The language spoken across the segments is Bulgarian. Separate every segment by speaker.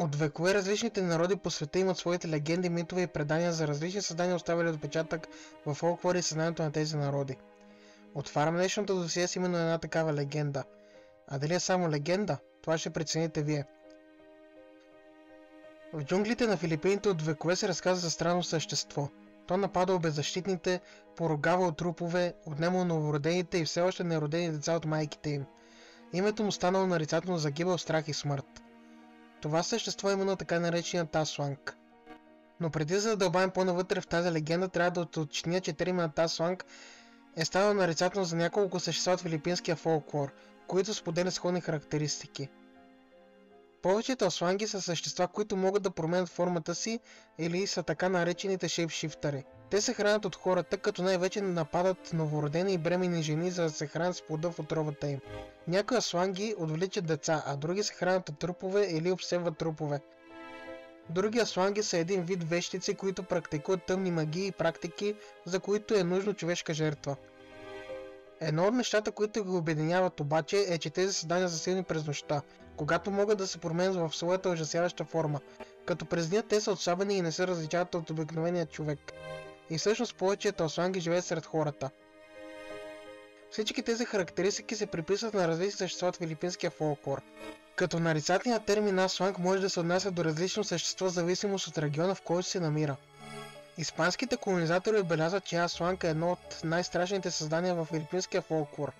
Speaker 1: От векове различните народи по света имат своите легенди, митове и предания за различни създания, оставили отпечатък в фолклора и съзнанието на тези народи. Отварям днешното досие с именно една такава легенда. А дали е само легенда? Това ще прецените вие. В джунглите на Филипините от векове се разказва за странно същество. То напада беззащитните, поругава от трупове, отнема новородените и все още неродени деца от майките им. Името му станало нарицателно загибел, страх и смърт. Това същество е именно така наречения Тасланг. Но преди да задълбаем по-навътре в тази легенда, трябва да уточня, че терминът Тасланг е станал нарицателно за няколко същества от филипинския фолклор, които споделят сходни характеристики. Повечето асланги са същества, които могат да променят формата си или са така наречените шейпшифтъри. Те се хранят от хората, като най-вече нападат новородени и бременни жени, за да се хранят с плода в отровата им. Някои асланги отвличат деца, а други се хранят от трупове или обсебват трупове. Други асланги са един вид вещици, които практикуват тъмни магии и практики, за които е нужно човешка жертва. Едно от нещата, които ги обединяват обаче, е, че тези създания са силни през нощта, когато могат да се променят в своята ужасяваща форма, като през деня те са отслабени и не се различават от обикновения човек. И всъщност повечето асланги живеят сред хората. Всички тези характеристики се приписват на различни същества от филипинския фолклор. Като нарицателният термин асланг може да се отнася до различно същество в зависимост от региона, в който се намира. Испанските колонизатори отбелязват, че асланг е едно от най-страшните създания в филипинския фолклор.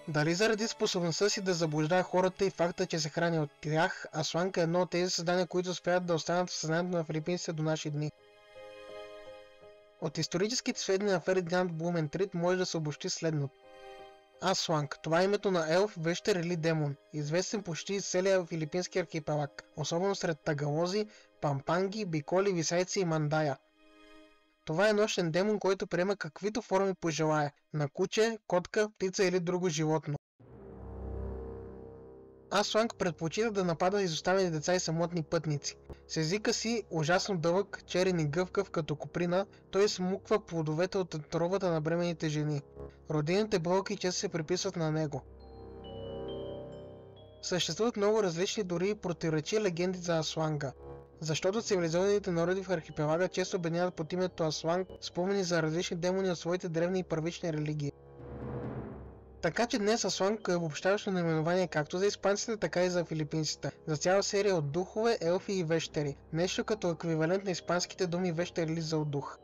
Speaker 1: Дали заради способността си да заблуждава хората и факта, че се храни от тях, асланг е едно от тези създания, които успяват да останат в съзнанието на филипинците до наши дни. От историческите сведения на Фердинанд Блументрит може да се обобщи следното. Асланг – това е името на елф, вещер или демон, известен почти из целия филипински архипелаг, особено сред тагалози, пампанги, биколи, висайци и мандая. Това е нощен демон, който приема каквито форми пожелае – на куче, котка, птица или друго животно. Асланг предпочита да напада изоставени деца и самотни пътници. С езика си, ужасно дълъг, черен и гъвкав като коприна, той смуква плодовете от отровата на бременните жени. Родените бълки често се приписват на него. Съществуват много различни, дори и противоречиви легенди за асланга. Защото цивилизованите народи в архипелага често обединяват под името асланг спомени за различни демони от своите древни и първични религии. Така че днес асланг е обобщаващо наименование както за испанците, така и за филипинците, за цяла серия от духове, елфи и вещери, нещо като еквивалент на испанските думи вещер или зъл дух.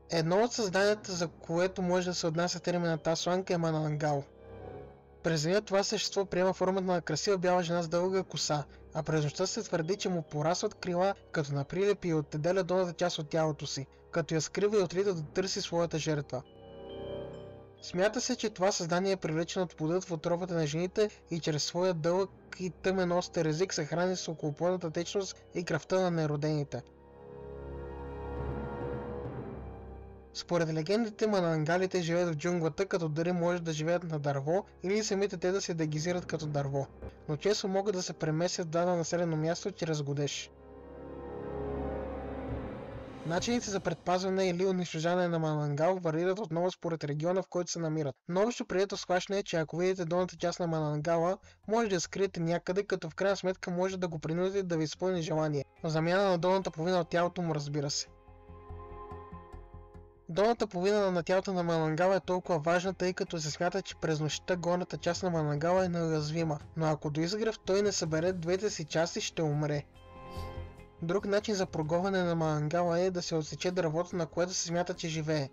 Speaker 1: Едно от създанията, за което може да се отнася терминът асланг, е Манангал. През деня това същество приема формата на красива бяла жена с дълга коса, а през нощта се твърди, че му порасват крила, като наприлепи и отделя долната част от тялото си, като я скрива и отлита да търси своята жертва. Смята се, че това създание е привлечено от плодът в отровата на жените и чрез своя дълъг и тъмен остър език се храни с околоплодната течност и кръвта на неродените. Според легендите, манангалите живеят в джунглата, като дори може да живеят на дърво или самите те да се дегизират като дърво, но често могат да се преместят в дадено населено място чрез годеж. Начините за предпазване или унищожаване на манангал варират отново според региона, в който се намират. Но общо прието схващане е, че ако видите долната част на манангала, може да я скриете някъде, като в крайна сметка може да го принудите да ви изпълни желание, в замяна на долната половина от тялото му, разбира се. Долната половина на тялото на манангала е толкова важна, тъй като се смята, че през нощта горната част на манангала е неуязвима, но ако до изгрев той не събере двете си части, ще умре. Друг начин за прогонване на манангала е да се отсече дървото, на което се смята, че живее.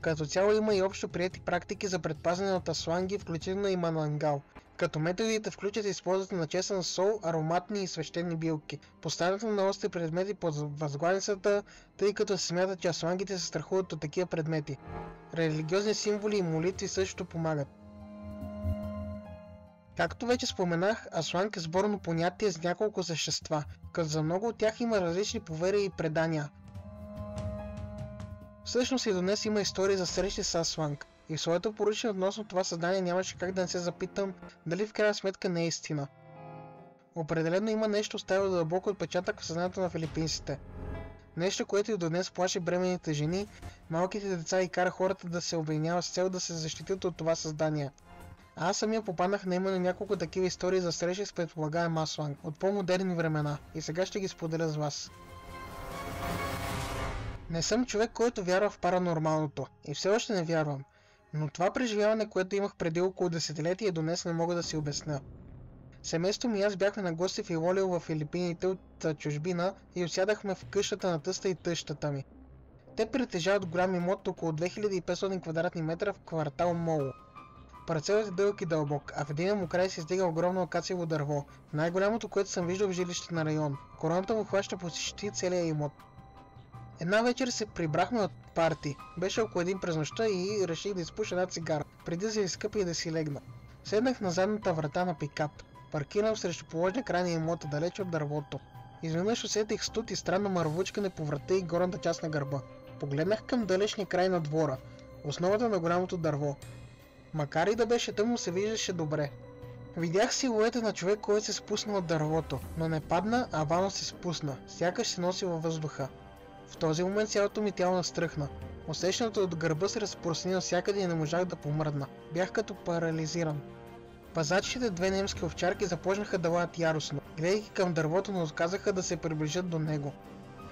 Speaker 1: Като цяло има и общо приети практики за предпазване от асланги, включително и манангал. Като методите включат използването на чесън сол, ароматни и свещени билки, поставянето на остри предмети под възглавницата, тъй като се смята, че аслангите се страхуват от такива предмети. Религиозни символи и молитви също помагат. Както вече споменах, асланг е сборно понятие с няколко същества, като за много от тях има различни поверия и предания. Всъщност и до днес има истории за срещи с асланг, и в своето поручение относно това създание нямаше как да не се запитам дали в крайна сметка не е истина. Определено има нещо оставило дълбоко отпечатък в съзнанието на филипинците. Нещо, което и до днес плаши бременните жени, малките деца и кара хората да се обединяват с цел да се защитят от това създание. А аз самия попаднах на именно няколко такива истории за срещи с предполагаем Асланг от по-модерни времена и сега ще ги споделя с вас. Не съм човек, който вярва в паранормалното и все още не вярвам, но това преживяване, което имах преди около десетилетие, до днес не мога да си обясня. Семейството ми и аз бяхме на гости в Илолио в Филипините от чужбина и осядахме в къщата на тъста и тъщата ми. Те притежават голям имот около 2500 квадратни метра в квартал Моло. Парцелът е дълъг и дълбок, а в един му край се издига огромно акациево дърво, най-голямото, което съм виждал в жилище на район. Короната му хваща почти целия имот. Една вечер се прибрахме от парти. Беше около 1 през нощта и реших да изпуша една цигара, преди да се изкъпя и да си легна. Седнах на задната врата на пикап, паркиран срещу положния край на имота, далеч от дървото. Изведнъж усетих студ и странно мървучкане по врата и горната част на гърба. Погледнах към далечния край на двора, основата на голямото дърво. Макар и да беше тъмно, се виждаше добре. Видях силуета на човек, който се спусна от дървото, но не падна, а бавно се спусна, сякаш се носи във въздуха. В този момент цялото ми тяло настръхна. Усещането от гърба се разпространи навсякъде и не можах да помръдна. Бях като парализиран. Пазачите, две немски овчарки, започнаха да лаят яростно, гледайки към дървото, но отказаха да се приближат до него.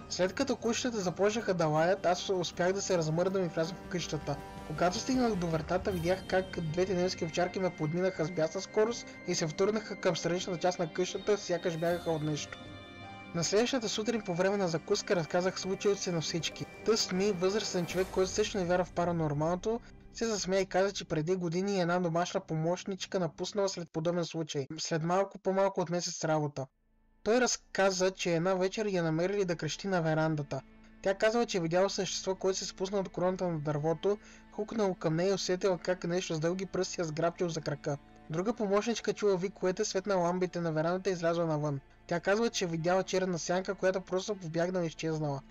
Speaker 1: След като кучетата започнаха да лаят, аз успях да се размърдам и влязох в къщата. Когато стигнах до вратата, видях как двете немски овчарки ме подминаха с бясна скорост и се втурнаха към страничната част на къщата, сякаш бягаха от нещо. На следващата сутрин по време на закуска разказах случилото се на всички. Тъст ми, възрастен човек, който също не вярва в паранормалното, се засмя и каза, че преди години една домашна помощничка напуснала след подобен случай, след малко по-малко от месец работа. Той разказа, че една вечер я намерили да крещи на верандата. Тя казала, че видяла същество, което се спусна от короната на дървото, хукнало към нея и усетила как нещо с дълги пръсти я сграбчил за крака. Друга помощничка чула виковете, светна ламбите на верандата и излязла навън. Тя казва, че видяла черна сянка, която просто побягнала и изчезнала.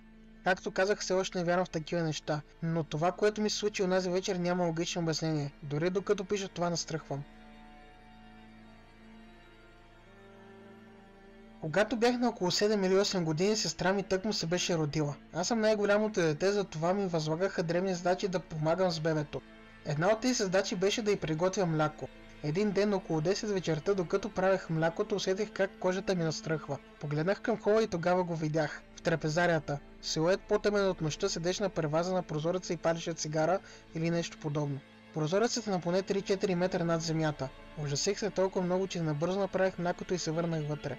Speaker 1: Както казах, все още не вярвам в такива неща, но това, което ми се случи онази вечер, няма логично обяснение. Дори докато пиша това, настръхвам. Когато бях на около 7 или 8 години, сестра ми тъкмо се беше родила. Аз съм най-голямото дете, затова ми възлагаха дребни задачи да помагам с бебето. Една от тези задачи беше да й приготвя мляко. Един ден около 10 вечерта, докато правех млякото, усетих как кожата ми настръхва. Погледнах към хола и тогава го видях. В трапезарията. Силует по-тъмен от нощта седеше на преваза на прозореца и палеше цигара или нещо подобно. Прозорецът е на поне 3-4 метра над земята. Ужасих се толкова много, че набързо направих млякото и се върнах вътре.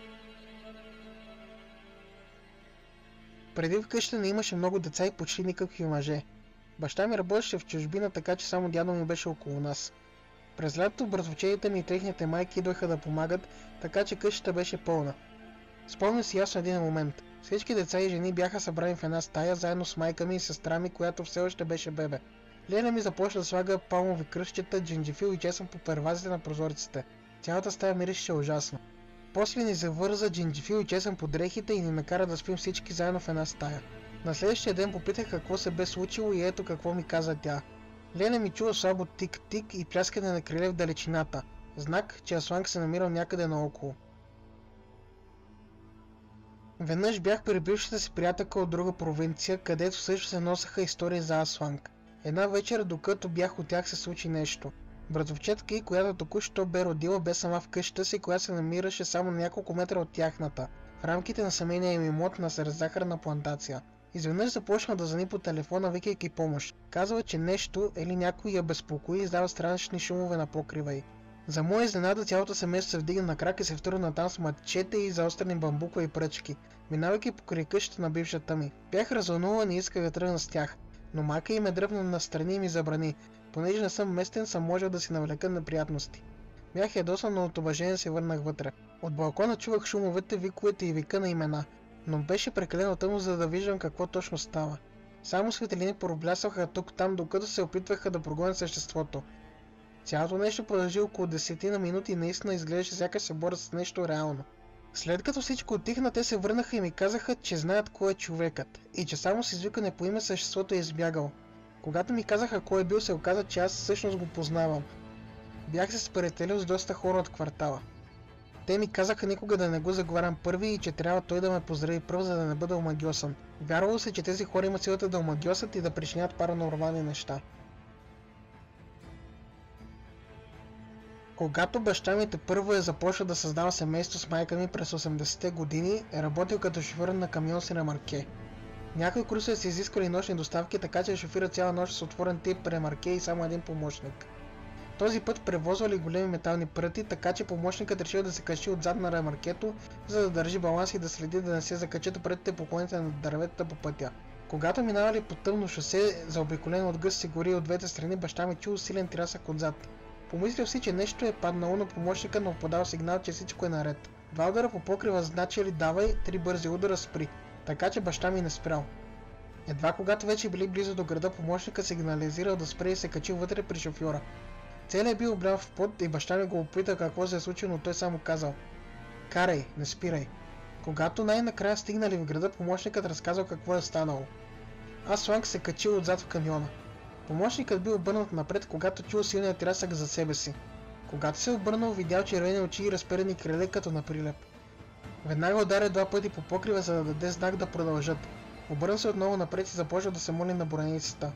Speaker 1: Преди вкъща не имаше много деца и почти никакви мъже. Баща ми работеше в чужбина, така че само дядо ми беше около нас. През лятото братовчедите ми и техните майки идваха да помагат, така че къщата беше пълна. Спомням си ясно един момент. Всички деца и жени бяха събрани в една стая, заедно с майка ми и сестра ми, която все още беше бебе. Лена ми започна да слага палмови кръстчета, джинджифил и чесън по первазите на прозорците. Цялата стая миришеше ужасно. После ни завърза джинджифил и чесън по дрехите и ни накара да спим всички заедно в една стая. На следващия ден попитах какво се бе случило и ето какво ми каза тя. Лена ми чува слабо тик-тик и пляскане на криле в далечината. Знак, че Асланг се намирал някъде наоколо. Веднъж бях при бившата си приятелка от друга провинция, където също се носеха истории за Асланг. Една вечер, докато бях от тях, се случи нещо. Братовчетка й, която току-що бе родила, бе сама в къщата си, която се намираше само на няколко метра от тяхната, в рамките на семейния им имот на захарна плантация. Изведнъж започна да звъни по телефона, викайки помощ. Казва, че нещо или някой я безпокои и издава странични шумове на покрива й. За моя изненада цялото семейство се вдигна на крак и се втурна там с мачете и заострени бамбукови пръчки, минавайки покрай къщата на бившата ми. Бях развълнуван и исках да тръгна с тях, но майка им ме дръпна настрани и ми забрани. Понеже не съм местен, съм можел да си навлека неприятности. Бях ядосан, но от уважение се върнах вътре. От балкона чувах шумовете, виковете и вика на имена, но беше прекалено тъмно, за да виждам какво точно става. Само светлини проблясваха тук-там, докато се опитваха да прогонят съществото. Цялото нещо продължи около 10 на минути и наистина изглеждаше сякаш се борят с нещо реално. След като всичко отихна, те се върнаха и ми казаха, че знаят кой е човекът и че само с извикане по име съществото е избягал. Когато ми казаха кой е бил, се оказа, че аз всъщност го познавам. Бях се сприятелил с доста хора от квартала. Те ми казаха никога да не го заговарям първи и че трябва той да ме поздрави пръв, за да не бъда омагьосан. Вярвало се, че тези хора имат силата да омагьосат и да причинят паранормални неща. Когато баща ми първо е започнал да създава семейство с майка ми през 80-те години, е работил като шофьор на камион с ремарке. Някои курсове са изисквали нощни доставки, така че шофира цяла нощ с отворен тип ремарке и само един помощник. Този път превозвали големи метални пръти, така че помощникът решил да се качи отзад на ремаркето, за да държи баланс и да следи да не се закачат прътите по клоните на дърветата по пътя. Когато минавали по тъмно шосе, заобиколено от гъсти гори от двете страни, баща ми чул силен трясък отзад. Помислил си, че нещо е паднало, но помощника му подал сигнал, че всичко е наред. 2 удара по покрива значили давай, 3 бързи удара спри, така че баща ми не спрял. Едва когато вече били близо до града, помощника сигнализирал да спре и се качил вътре при шофьора. Целият бил облял в пот и баща ми го опитал какво се е случило, но той само казал: "Карай, не спирай." Когато най-накрая стигнали в града, помощникът разказал какво е станало. Асланг се качил отзад в камиона. Помощникът бил обърнат напред, когато чул силния трясък за себе си. Когато се обърнал, видял червени очи и разперени криле като на прилеп. Веднага ударя 2 пъти по покрива, за да даде знак да продължат. Обърна се отново напред и започва да се моли на браницата.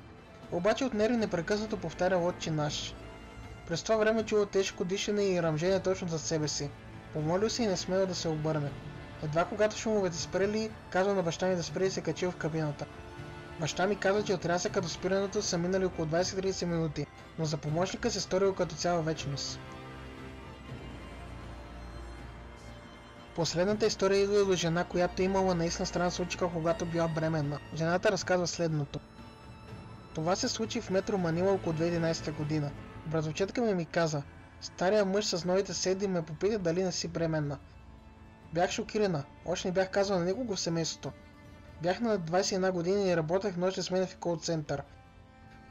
Speaker 1: Обаче от нерви непрекъснато повтарял Отче наш. През това време чул тежко дишане и ръмжение точно за себе си. Помолил се и не смел да се обърне. Едва когато шумовете спрели, казал на баща ми да спре и се качил в кабината. Баща ми каза, че от трясъка до спирането са минали около 20-30 минути, но за помощника се сторил като цяла вечност. Последната история идва до жена, която имала наистина странна случка, когато била бременна. Жената разказва следното. Това се случи в метро Манила около 2011 година. Братовчетка ми каза: "Стария мъж с новите седи ме попита дали не си бременна." Бях шокирана, още не бях казала на никого в семейството. Бях на 21 години и работех нощни смени в кол център.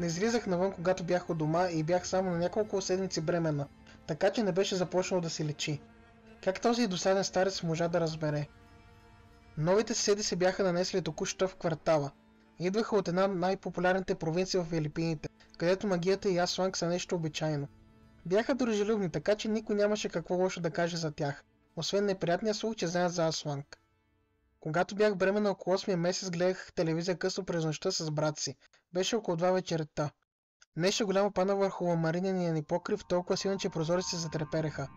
Speaker 1: Не излизах навън, когато бях у дома и бях само на няколко седмици бременна, така че не беше започнал да се лечи. Как този досаден старец можа да разбере? Новите съседи се бяха нанесли току-що в квартала. Идваха от една най-популярните провинции в Филипините, където магията и Асланг са нещо обичайно. Бяха дружелюбни, така че никой нямаше какво лошо да каже за тях, освен неприятния слух, че знаят за Асланг. Когато бях бременна около 8 месец, гледах телевизия късно през нощта с брат си. Беше около 2 вечерта. Нещо голямо падна върху ламариния ни покрив, толкова силно, че прозорците се затрепереха.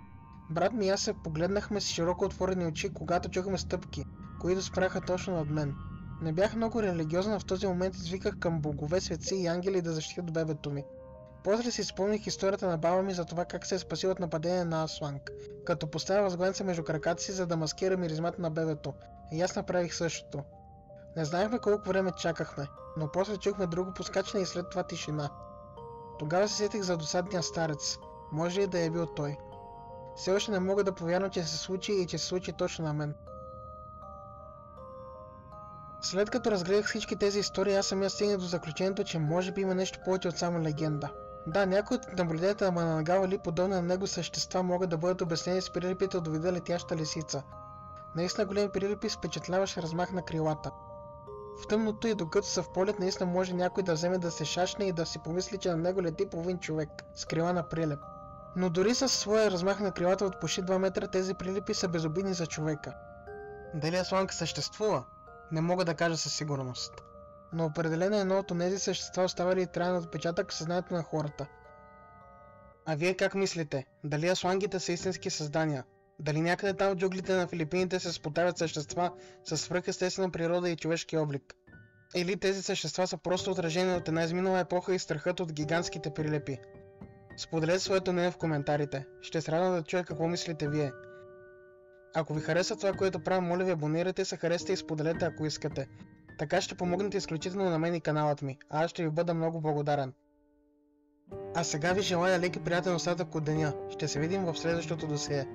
Speaker 1: Брат ми и аз се погледнахме с широко отворени очи, когато чухме стъпки, които спряха точно над мен. Не бях много религиозна, в този момент извиках към богове, светци и ангели да защитят бебето ми. После си спомних историята на баба ми за това как се е спасил от нападение на Асланг, като поставя възглавница между краката си, за да маскира миризмата на бебето. И аз направих същото. Не знаехме колко време чакахме, но после чухме друго поскачане и след това тишина. Тогава се сетих за досадния старец. Може ли да е бил той? Все още не мога да повярвам, че се случи и че се случи точно на мен. След като разгледах всички тези истории, аз самия стигнах до заключението, че може би има нещо повече от само легенда. Да, някои от наблюденията на Манангала или подобни на него същества могат да бъдат обяснени с прилипите от вида летяща лисица. Наистина големи прилипи с впечатляващ размах на крилата. В тъмното и докато са в полет, наистина може някой да вземе да се шашне и да си помисли, че на него лети половин човек с крила на прилеп. Но дори със своя размах на крилата от почти 2 метра, тези прилипи са безобидни за човека. Дали Асланг съществува? Не мога да кажа със сигурност. Но определено едно от тези същества оставали и траен отпечатък в съзнанието на хората. А вие как мислите? Дали аслангите са истински създания? Дали някъде там в джунглите на Филипините се спотавят същества с свръхестествена природа и човешки облик? Или тези същества са просто отражение от една изминала епоха и страхът от гигантските прилепи? Споделете своето мнение в коментарите. Ще се радвам да чуя какво мислите вие. Ако ви хареса това, което правя, моля ви абонирайте се, харесайте и споделете, ако искате. Така ще помогнете изключително на мен и каналът ми, а аз ще ви бъда много благодарен. А сега ви желая лек и приятен остатък от деня. Ще се видим в следващото досие.